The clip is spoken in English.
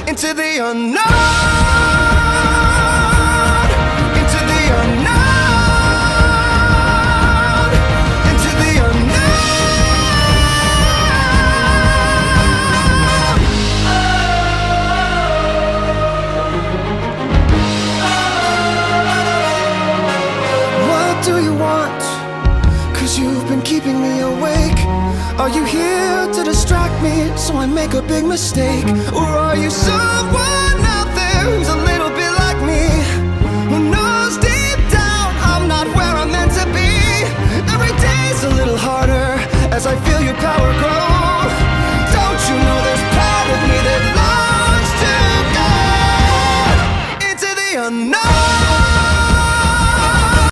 into the unknown, into the unknown, into the unknown. What do you want? 'Cause you've been keeping me awake. Are you here to distract me so I make a big mistake? Or are you someone out there who's alive?